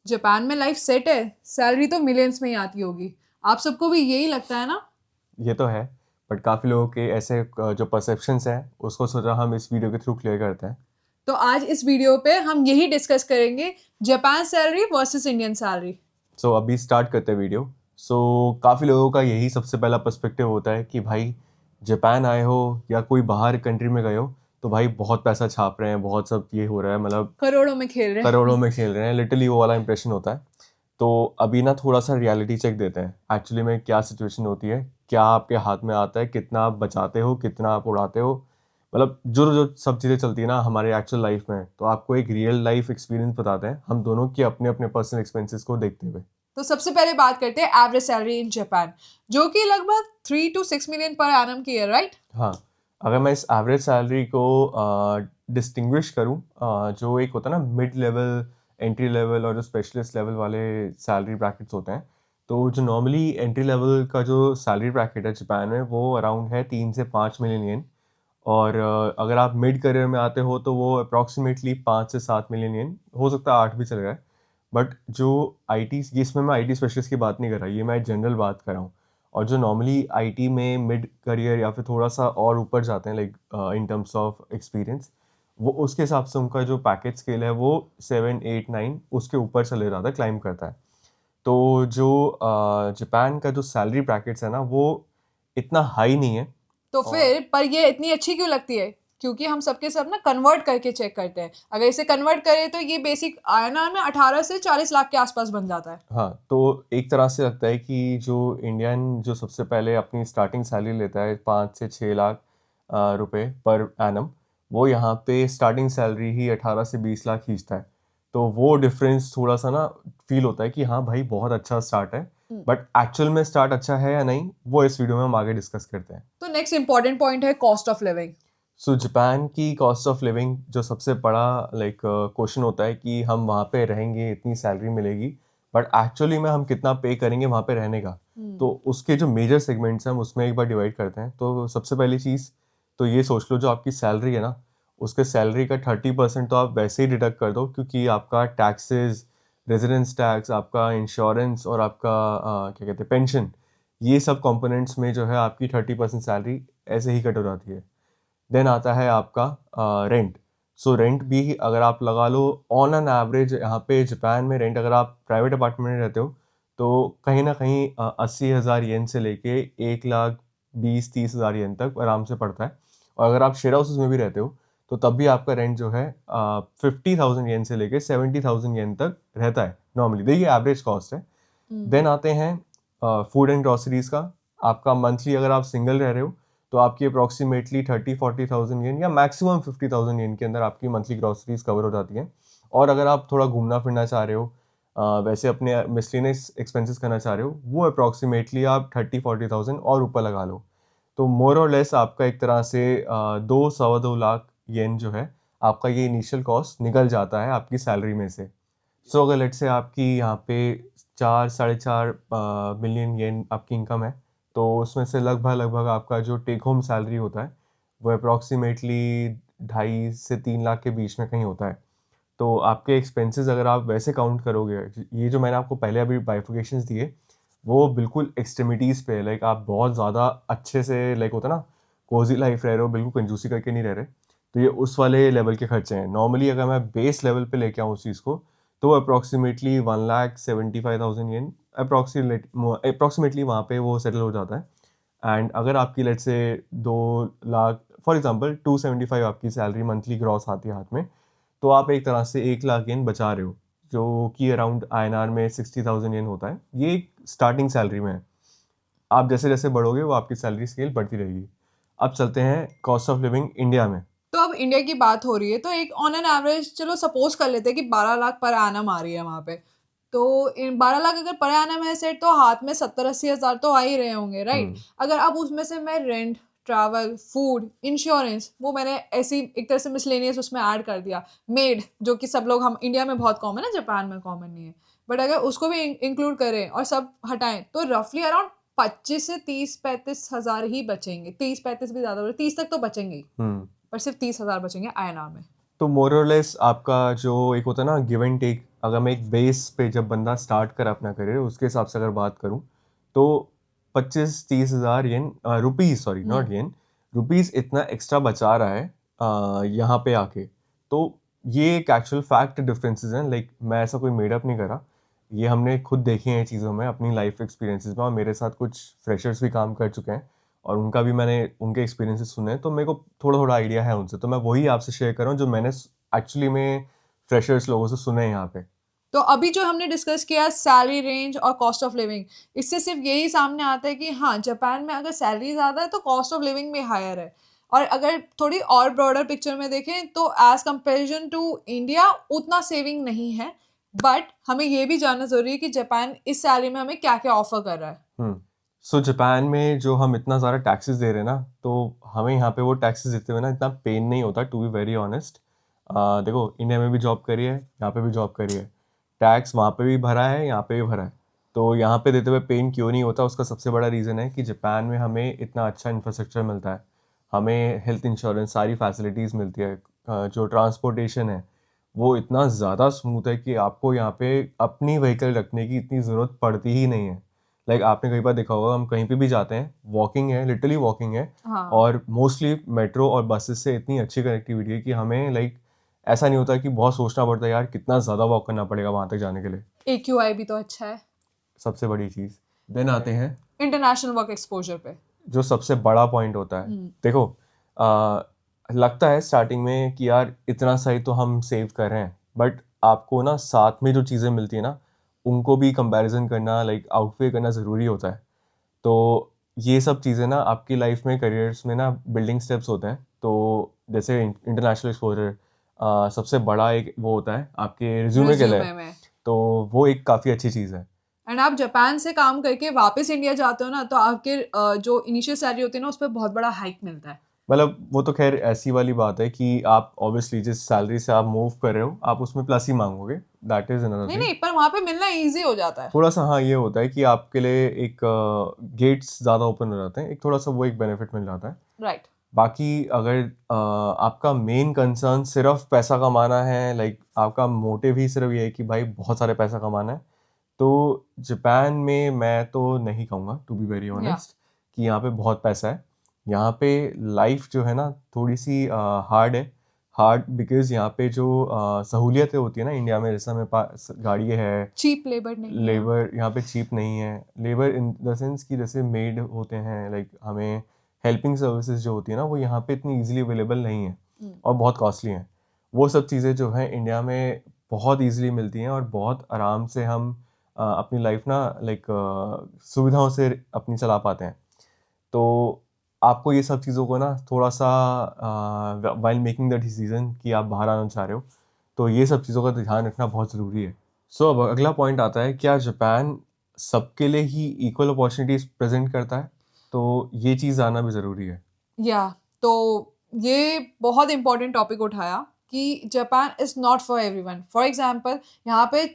Japan में life set है, salary तो मिलियंस में ही आती होगी। आप सबको भी यही लगता है ना? ये तो है, बट काफ़ी लोगों के ऐसे जो परसेप्शंस हैं उसको सोचा हम इस वीडियो के थ्रू क्लियर करते हैं। तो आज इस वीडियो पे हम यही डिस्कस करेंगे, Japan salary versus Indian salary. So अभी स्टार्ट करते हैं वीडियो। सो काफ़ी लोगों का यही सबसे पहला पर्सपेक्टिव होता है कि भाई जापान आए हो या कोई बाहर कंट्री में गए हो तो भाई बहुत पैसा छाप रहे हैं, बहुत सब ये हो रहा है, मतलब करोड़ों में खेल रहे करोड़ों हैं। में खेल रहे हैं, लिटरली वो वाला इंप्रेशन होता है। तो अभी ना थोड़ा सा रियलिटी चेक देते हैं, एक्चुअली में क्या सिचुएशन होती है, क्या आपके हाथ में आता है, कितना आप बचाते हो, कितना आप उड़ाते हो, मतलब जो जो सब चीज़ें चलती है ना हमारे एक्चुअल लाइफ में। तो आपको एक रियल लाइफ एक्सपीरियंस बताते हैं हम दोनों के अपने अपने पर्सनल एक्सपेंसेस को देखते हुए। तो सबसे पहले बात करते हैं एवरेज सैलरी इन जापान, जो कि लगभग 3 to 6 मिलियन पर एनम की है, राइट? हाँ, अगर मैं इस एवरेज सैलरी को डिस्टिंग्विश करूँ, जो एक होता है ना मिड लेवल, एंट्री लेवल और जो स्पेशलिस्ट लेवल वाले सैलरी ब्रैकेट्स होते हैं, तो जो नॉर्मली एंट्री लेवल का जो सैलरी ब्रैकेट है जापान में वो अराउंड है 3 से 5 मिलियन येन। और अगर आप मिड करियर में आते हो तो वो अप्रॉक्सीमेटली 5 से 7 मिलियन येन, हो सकता है 8 भी चल जाए। बट जो आईटी, इसमें मैं आईटी स्पेशलिस्ट की बात नहीं कर रहा, ये मैं जनरल बात कर रहा हूँ। और जो नॉर्मली आईटी में मिड करियर या फिर थोड़ा सा और ऊपर जाते हैं, like in terms of experience, वो उसके हिसाब से उनका जो पैकेज स्केल है वो 7, 8, 9 उसके ऊपर चले जाता है, क्लाइम करता है। तो जो जापान का जो सैलरी ब्रैकेट्स है ना वो इतना हाई नहीं है। तो और फिर पर ये इतनी अच्छी क्यों लगती है? क्योंकि हम सबके सब ना कन्वर्ट करके चेक करते हैं। अगर इसे कन्वर्ट करें तो ये बेसिक आयना में 18 से 40 लाख के आसपास बन जाता है। हाँ, तो एक तरह से लगता है कि जो इंडियन जो सबसे पहले अपनी स्टार्टिंग सैलरी लेता है 5 से 6 लाख रुपए पर एनम, वो यहाँ पे स्टार्टिंग सैलरी ही 18 से 20 लाख खींचता है। तो वो डिफरेंस थोड़ा सा ना फील होता है कि हाँ भाई बहुत अच्छा स्टार्ट है। बट एक्चुअल में स्टार्ट अच्छा है या नहीं वो इस वीडियो में हम आगे डिस्कस करते हैं। तो नेक्स्ट इंपॉर्टेंट पॉइंट है cost of living. So Japan की कॉस्ट ऑफ लिविंग जो सबसे बड़ा लाइक क्वेश्चन होता है कि हम वहाँ पे रहेंगे, इतनी सैलरी मिलेगी, बट एक्चुअली में हम कितना पे करेंगे वहाँ पे रहने का। तो उसके जो मेजर सेगमेंट्स हैं हम उसमें एक बार डिवाइड करते हैं। तो सबसे पहली चीज़ तो ये सोच लो, जो आपकी सैलरी है ना उसके सैलरी का 30% तो आप वैसे ही डिडक्ट कर दो, क्योंकि आपका टैक्सेस, रेजिडेंस टैक्स, आपका इंश्योरेंस और आपका क्या कहते हैं पेंशन, ये सब कंपोनेंट्स में जो है आपकी 30% सैलरी ऐसे ही कट हो जाती है। देन आता है आपका रेंट। सो रेंट भी अगर आप लगा लो ऑन एन एवरेज, यहाँ पे जापान में रेंट अगर आप प्राइवेट अपार्टमेंट में रहते हो तो कहीं ना कहीं 80,000 येन से लेके 1,20,30,000 येन तक आराम से पड़ता है। और अगर आप शेयर हाउसेज में भी रहते हो तो तब भी आपका रेंट जो है 50,000 येन से लेके 70,000 येन तक रहता है नॉर्मली, देखिए एवरेज कॉस्ट है। देन आते हैं फूड एंड ग्रॉसरीज का। आपका मंथली अगर आप सिंगल रह रहे हो तो आपकी अप्रॉक्सीमेटली 30-40,000 येन या मैक्सिमम 50,000 येन के अंदर आपकी मंथली ग्रॉसरीज कवर हो जाती हैं। और अगर आप थोड़ा घूमना फिरना चाह रहे हो, वैसे अपने मिसलेनियस एक्सपेंसेस करना चाह रहे हो, वो अप्रॉक्सीमेटली आप 30-40,000 और ऊपर लगा लो। तो मोर और लेस आपका एक तरह से 2-2.25 लाख येन जो है आपका ये इनिशियल कॉस्ट निकल जाता है आपकी सैलरी में से। सो अगर लेट से आपकी यहाँ पे 4-4.5 मिलियन येन आपकी इनकम है, तो उसमें से लगभग लगभग आपका जो टेक होम सैलरी होता है वो अप्रॉक्सीमेटली 2.5 से 3 लाख के बीच में कहीं होता है। तो आपके एक्सपेंसेस अगर आप वैसे काउंट करोगे, ये जो मैंने आपको पहले अभी बाइफिकेशंस दिए वो बिल्कुल एक्सट्रीमिटीज़ पे है। लाइक आप बहुत ज़्यादा अच्छे से, लाइक होता है ना कोजी लाइफ रह रहे हो, बिल्कुल कंजूसी करके नहीं रह रहे, तो ये उस वाले लेवल के खर्चे हैं। नॉर्मली अगर मैं बेस लेवल पे लेके आऊँ उस चीज़ को तो अप्रॉक्सीमेटली 1,75,000 येन अप्रॉक्सीमेटली वहाँ पे वो सेटल हो जाता है। एंड अगर आपकी लेट से 2 लाख, फॉर एग्जांपल 275 आपकी सैलरी मंथली ग्रॉस आती है हाथ में, तो आप एक तरह से 1 लाख येन बचा रहे हो, जो कि अराउंड आईएनआर में 60,000 येन होता है। ये स्टार्टिंग सैलरी में है। आप जैसे जैसे बढ़ोगे वो आपकी सैलरी स्केल बढ़ती रहेगी। अब चलते हैं कॉस्ट ऑफ लिविंग इंडिया में। तो अब इंडिया की बात हो रही है, तो एक ऑन एन एवरेज चलो सपोज कर लेते हैं कि 12 लाख पर एनम आ रही है वहां पे। तो इन 12 लाख अगर पर एनम है सेट, तो हाथ में 70-80 हजार तो आ ही रहे होंगे, राइट? हम्म। अगर अब उसमें से मैं रेंट, ट्रैवल, फूड, इंश्योरेंस, वो मैंने ऐसी एक तरह से मिसलेनियस उसमें ऐड कर दिया, मेड, जो कि सब लोग, हम इंडिया में बहुत कॉमन है, जापान में कॉमन नहीं है, बट अगर उसको भी इंक्लूड करें और सब हटाएं तो रफली अराउंड 25 से 30-35 हजार ही बचेंगे। 30-35 भी ज्यादा हो रहा है, 30 तक तो बचेंगे ही, हम्म। पर सिर्फ 30 हजार बचेंगे आईएनआर में। तो मोर और लेस आपका जो एक होता है ना गिव एंड टेक, अगर मैं एक बेस पे जब बंदा स्टार्ट कर अपना करियर उसके हिसाब से अगर बात करूँ तो 25-30 हज़ार yen rupees, sorry not yen, rupees इतना एक्स्ट्रा बचा रहा है यहाँ पे आके। तो ये एक एक्चुअल फैक्ट डिफरेंसेस हैं, लाइक मैं ऐसा कोई मेडअप नहीं करा, ये हमने खुद देखी हैं चीज़ों में अपनी लाइफ एक्सपीरियंसेस में, और मेरे साथ कुछ फ्रेशर्स भी काम कर चुके हैं और उनका भी मैंने उनके एक्सपीरियंसेस सुने हैं, तो मेरे को थोड़ा थोड़ा आइडिया है उनसे, तो मैं वही आपसे शेयर कर रहा हूँ जो मैंने एक्चुअली में फ्रेशर्स लोगों से सुने हैं यहाँ पे। तो अभी जो हमने डिस्कस किया सैलरी रेंज और कॉस्ट ऑफ लिविंग, इससे सिर्फ यही सामने आता है कि हाँ जापान में अगर सैलरी ज़्यादा है तो कॉस्ट ऑफ लिविंग भी हायर है। और अगर थोड़ी और ब्रॉडर पिक्चर में देखें तो एज कंपेरिजन टू इंडिया उतना सेविंग नहीं है, बट हमें ये भी जानना ज़रूरी है कि जापान इस सैलरी में हमें क्या क्या ऑफर कर रहा है। सो जापान में जो हम इतना ज़्यादा टैक्सेस दे रहे हैं ना, तो हमें यहाँ पे वो टैक्सेस देते हुए ना इतना पेन नहीं होता, टू बी वेरी ऑनेस्ट। देखो, इंडिया में भी जॉब करी है, यहाँ पे भी जॉब करी है, टैक्स वहाँ पे भी भरा है, यहाँ पे भी भरा है, तो यहाँ पे देते हुए पेन क्यों नहीं होता? उसका सबसे बड़ा रीज़न है कि जापान में हमें इतना अच्छा इंफ्रास्ट्रक्चर मिलता है, हमें हेल्थ इंश्योरेंस सारी फैसिलिटीज़ मिलती है, जो ट्रांसपोर्टेशन है वो इतना ज़्यादा स्मूथ है कि आपको यहाँ पे अपनी व्हीकल रखने की इतनी ज़रूरत पड़ती ही नहीं है। लाइक आपने कई बार देखा होगा, हम कहीं पे भी जाते हैं, वॉकिंग है, लिटरली वॉकिंग है, हाँ, और मोस्टली मेट्रो और बसेस से इतनी अच्छी कनेक्टिविटी है कि हमें लाइक ऐसा नहीं होता कि बहुत सोचना पड़ता है यार कितना ज़्यादा वॉक करना पड़ेगा वहाँ तक जाने के लिए। AQI भी तो अच्छा है सबसे बड़ी चीज़। देन आते हैं इंटरनेशनल वर्क एक्सपोजर पे। जो सबसे बड़ा पॉइंट होता है। देखो, लगता है स्टार्टिंग में कि यार इतना सही तो हम सेव कर रहे हैं, बट आपको ना साथ में जो चीज़ें मिलती है ना उनको भी कंपैरिजन करना, लाइक आउटवे करना ज़रूरी होता है। तो ये सब चीज़ें ना आपकी लाइफ में, करियर्स में ना बिल्डिंग स्टेप्स होते हैं। तो जैसे इंटरनेशनल एक्सपोजर सबसे बड़ा एक वो होता है आपके रिज्यूमे के लिए, रिज्यूमे में। तो वो एक काफ़ी अच्छी चीज़ है। एंड आप जापान से काम करके वापस इंडिया जाते हो ना तो आपके जो इनिशियल सैलरी होती है ना उस पर बहुत बड़ा हाइक मिलता है। मतलब वो तो खैर ऐसी वाली बात है कि आप ऑब्वियसली जिस सैलरी से आप मूव कर रहे हो आप उसमें प्लस ही मांगोगे, दैट इज अनदर नहीं थिंग। नहीं, पर वहाँ पे मिलना इजी हो जाता है। थोड़ा सा हाँ ये होता है कि आपके लिए एक गेट्स ज़्यादा ओपन हो जाते हैं, एक थोड़ा सा वो एक बेनिफिट मिल जाता है। राइट। बाकी अगर आपका मेन कंसर्न सिर्फ पैसा कमाना है, लाइक आपका मोटिव ही सिर्फ ये है कि भाई बहुत सारे पैसा कमाना है, तो जापान में मैं तो नहीं कहूँगा, टू बी वेरी या ऑनेस्ट, कि यहाँ पे बहुत पैसा है। यहाँ पे लाइफ जो है ना थोड़ी सी हार्ड है, हार्ड बिकॉज यहाँ पे जो सहूलियतें होती है ना इंडिया में, जैसे हमें पास गाड़ी है, चीप लेबर नहीं है। लेबर यहाँ पे चीप नहीं है, लेबर इन द सेंस कि जैसे मेड होते हैं, लाइक हमें हेल्पिंग सर्विसेज जो होती है ना वो यहाँ पे इतनी इजीली अवेलेबल नहीं है और बहुत कॉस्टली हैं। वो सब चीज़ें जो हैं इंडिया में बहुत इजीली मिलती हैं और बहुत आराम से हम अपनी लाइफ ना लाइक सुविधाओं से अपनी चला पाते हैं। तो आपको ये सब चीज़ों को ना थोड़ा सा वाइल मेकिंग द डिसीजन कि आप बाहर आना चाह रहे हो, तो ये सब चीज़ों का ध्यान रखना बहुत ज़रूरी है। सो अब अगला पॉइंट आता है, क्या जापान सबके लिए ही इक्वल अपॉर्चुनिटीज प्रेजेंट करता है? तो ये चीज़ आना भी ज़रूरी है। या तो ये बहुत इंपॉर्टेंट टॉपिक उठाया कि Japan is not for everyone. For example यहाँ पे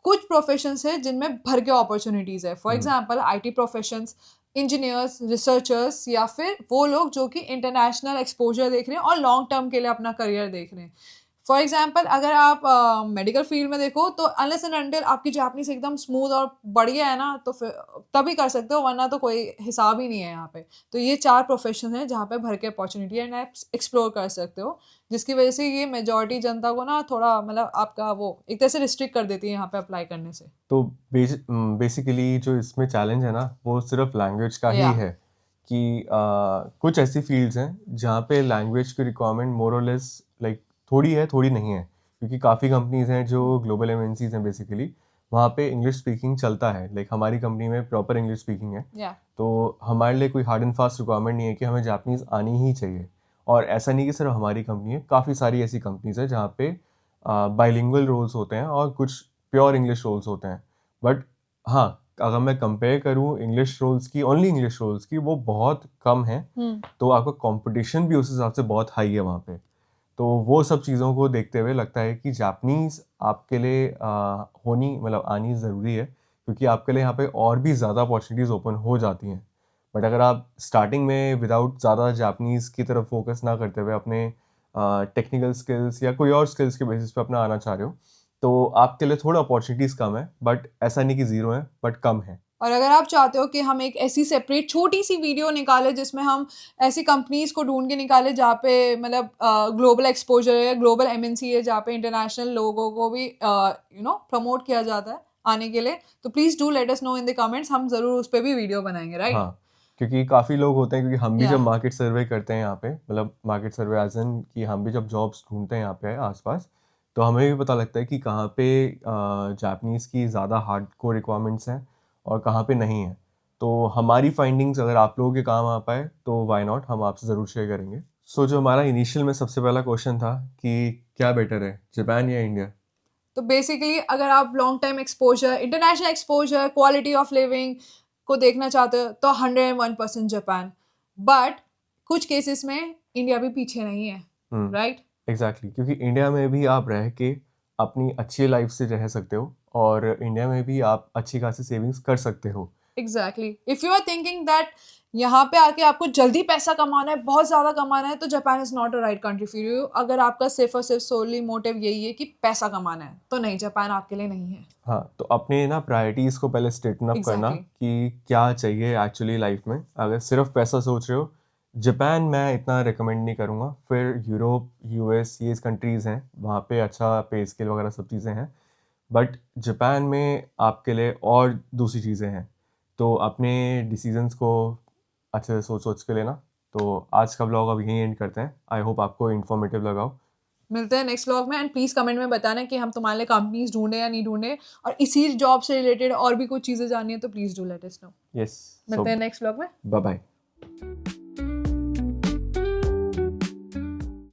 कुछ प्रोफेशंस है जिनमें भर के अपॉर्चुनिटीज है। For example IT professions, engineers, researchers, या फिर वो लोग जो कि इंटरनेशनल एक्सपोजर देख रहे हैं और लॉन्ग टर्म के लिए अपना करियर देख रहे हैं। फॉर एग्जाम्पल अगर आप मेडिकल फील्ड में देखो तो अनलेस एंड अनटिल आपकी जापनीज एकदम स्मूथ और बढ़िया है ना तो फिर तभी कर सकते हो, वरना तो कोई हिसाब ही नहीं है यहाँ पे। तो ये 4 प्रोफेशन है जहाँ पे भर के अपॉर्चुनिटी एंड आप एक्सप्लोर कर सकते हो, जिसकी वजह से ये मेजॉरिटी जनता को ना थोड़ा मतलब आपका वो एक तरह से रिस्ट्रिक्ट कर देती है यहाँ पे अप्लाई करने से। तो बेसिकली जो इसमें चैलेंज है ना वो सिर्फ लैंग्वेज का ही या है कि कुछ ऐसी फील्ड्स हैं जहाँ पे लैंग्वेज की रिक्वायरमेंट मोर और लेस लाइक थोड़ी है थोड़ी नहीं है, क्योंकि काफ़ी कंपनीज हैं जो ग्लोबल एमएनसीज हैं बेसिकली, वहाँ पे इंग्लिश स्पीकिंग चलता है, लाइक हमारी कंपनी में प्रॉपर इंग्लिश स्पीकिंग है। या तो हमारे लिए कोई हार्ड एंड फास्ट रिक्वायरमेंट नहीं है कि हमें जापनीज़ आनी ही चाहिए। और ऐसा नहीं कि सिर्फ हमारी कंपनी है, काफ़ी सारी ऐसी कंपनीज है जहाँ पे बाइलिंगुअल रोल्स होते हैं और कुछ प्योर इंग्लिश रोल्स होते हैं। बट हाँ, अगर मैं कंपेयर करूँ इंग्लिश रोल्स की, ओनली इंग्लिश रोल्स की, वो बहुत कम है, तो आपका कंपटीशन भी उस हिसाब से बहुत हाई है वहाँ पे। तो वो सब चीज़ों को देखते हुए लगता है कि जापनीज़ आपके लिए होनी मतलब आनी ज़रूरी है, क्योंकि आपके लिए यहाँ पे और भी ज़्यादा अपॉर्चुनिटीज़ ओपन हो जाती हैं। बट अगर आप स्टार्टिंग में विदाउट ज़्यादा जापनीज़ की तरफ फोकस ना करते हुए अपने टेक्निकल स्किल्स या कोई और स्किल्स के बेसिस पे अपना आना चाह रहे हो, तो आपके लिए थोड़ा अपॉर्चुनिटीज़ कम है, बट ऐसा नहीं कि ज़ीरो है, बट कम है। और अगर आप चाहते हो कि हम एक ऐसी सेपरेट छोटी सी वीडियो निकालें जिसमें हम ऐसी कंपनीज को ढूंढ के निकालें जहाँ पे मतलब ग्लोबल एक्सपोजर है, ग्लोबल एमएनसी है, जहाँ पे इंटरनेशनल लोगों को भी प्रमोट किया जाता है आने के लिए, तो please do let us no in the comments, हम ज़रूर उस पर भी वीडियो बनाएंगे, राइट? हाँ, क्योंकि काफ़ी लोग होते हैं, क्योंकि हम भी या जब मार्केट सर्वे करते हैं यहाँ पे, मतलब मार्केट सर्वे एज़ इन कि हम भी जब जॉब्स ढूँढते हैं यहाँ पे आस-पास, तो हमें भी पता लगता है कि कहाँ पे जापानीज़ की ज़्यादा हार्डकोर रिक्वायरमेंट्स हैं और कहाँ पे नहीं है। तो हमारी फाइंडिंग्स अगर आप लोगों के काम आ पाए, तो व्हाई नॉट, हम आपसे ज़रूर शेयर करेंगे। सो जो हमारा इनिशियल में सबसे पहला क्वेश्चन था कि क्या बेटर है, जापान या इंडिया? तो बेसिकली अगर आप long time exposure, international exposure, quality of living को देखना चाहते हो तो 101% जापान, बट कुछ केसेस में इंडिया भी पीछे नहीं है, हुँ। राइट? एग्जैक्टली क्योंकि इंडिया में भी आप रह के अपनी अच्छी लाइफ से रह सकते हो और इंडिया में भी आप अच्छी खासी सेविंग्स कर सकते हो। Exactly, if you are thinking that यहाँ पे आके आपको जल्दी पैसा कमाना है, बहुत ज़्यादा कमाना है, तो Japan is not a right country for you. अगर आपका सिर्फ और सिर्फ सोली मोटिव यही है कि पैसा कमाना है, तो नहीं, जापान आपके लिए नहीं है। हाँ, तो अपने ना प्रायोरिटीज़ को पहले स्ट्रेटन अप करना एग्जैक्टली। कि क्या चाहिए एक्चुअली लाइफ में। अगर सिर्फ पैसा सोच रहे हो, जापान मैं इतना रिकमेंड नहीं करूँगा। फिर यूरोप, यूएस, ये कंट्रीज़ हैं, वहाँ पे अच्छा पे स्केल वगैरह सब चीज़ें हैं। बट जापान में आपके लिए और दूसरी चीज़ें हैं, तो अपने डिसीजंस को अच्छे से सोच सोच के लेना। तो आज का ब्लॉग अब यहीं एंड करते हैं। आई होप आपको इन्फॉर्मेटिव लगा हो। मिलते हैं नेक्स्ट व्लॉग में, एंड प्लीज़ कमेंट में बताना कि हम तुम्हारे लिए कंपनीज ढूंढे या नहीं ढूंढे, और इसी जॉब से रिलेटेड और भी कुछ चीज़ें जाननी है तो please do let us know. Yes, so मिलते हैं नेक्स्ट व्लॉग में। Bye bye.